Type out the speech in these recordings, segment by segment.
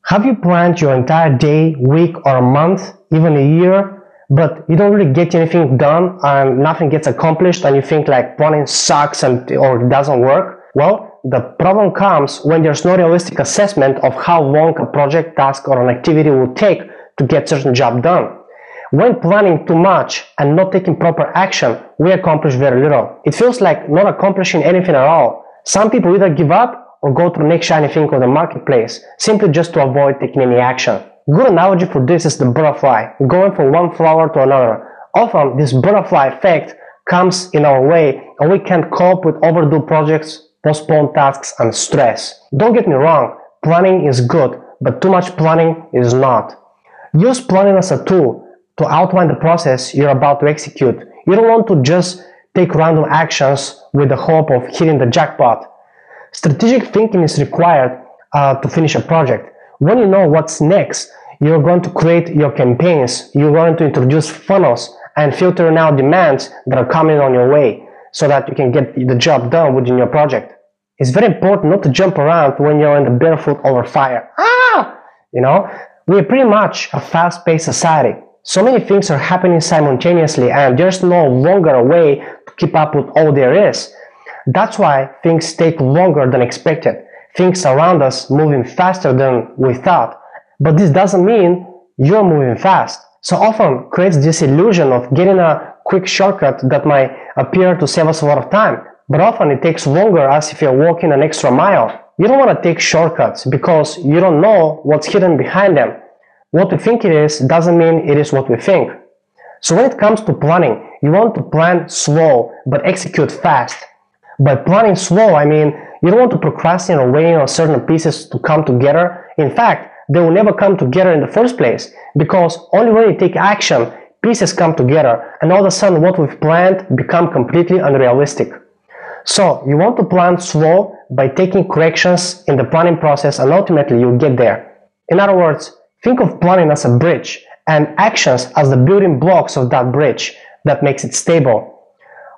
Have you planned your entire day, week, or a month, even a year, but you don't really get anything done and nothing gets accomplished and you think like planning sucks or it doesn't work? Well, the problem comes when there's no realistic assessment of how long a project, task, or an activity will take to get certain job done. When planning too much and not taking proper action, we accomplish very little. It feels like not accomplishing anything at all. Some people either give up or go to the next shiny thing on the marketplace, simply just to avoid taking any action. Good analogy for this is the butterfly, going from one flower to another. Often, this butterfly effect comes in our way and we can't cope with overdue projects, postponed tasks, and stress. Don't get me wrong, planning is good, but too much planning is not. Use planning as a tool to outline the process you're about to execute. You don't want to just take random actions with the hope of hitting the jackpot. Strategic thinking is required to finish a project. When you know what's next, you're going to create your campaigns, you're going to introduce funnels and filter out demands that are coming on your way so that you can get the job done within your project. It's very important not to jump around when you're in the barefoot over fire. We're pretty much a fast-paced society. So many things are happening simultaneously and there's no longer a way to keep up with all there is. That's why things take longer than expected. Things around us moving faster than we thought. But this doesn't mean you're moving fast. So often creates this illusion of getting a quick shortcut that might appear to save us a lot of time. But often it takes longer as if you're walking an extra mile. You don't want to take shortcuts because you don't know what's hidden behind them. What we think it is doesn't mean it is what we think. So when it comes to planning, you want to plan slow but execute fast. By planning slow, I mean you don't want to procrastinate or waiting on certain pieces to come together. In fact, they will never come together in the first place because only when you take action, pieces come together and all of a sudden what we've planned become completely unrealistic. So you want to plan slow by taking corrections in the planning process and ultimately you'll get there. In other words, think of planning as a bridge and actions as the building blocks of that bridge that makes it stable.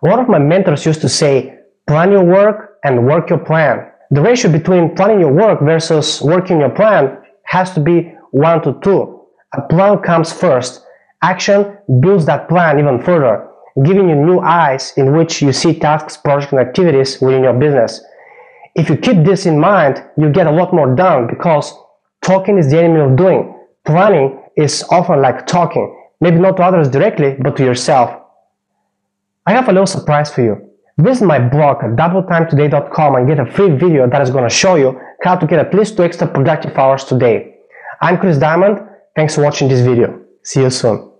One of my mentors used to say, plan your work and work your plan. The ratio between planning your work versus working your plan has to be 1 to 2. A plan comes first. Action builds that plan even further, giving you new eyes in which you see tasks, projects, and activities within your business. If you keep this in mind, you get a lot more done because talking is the enemy of doing. Planning is often like talking, maybe not to others directly, but to yourself. I have a little surprise for you. Visit my blog at doubletimetoday.com and get a free video that is going to show you how to get at least 2 extra productive hours today. I'm Chris Diamond. Thanks for watching this video. See you soon.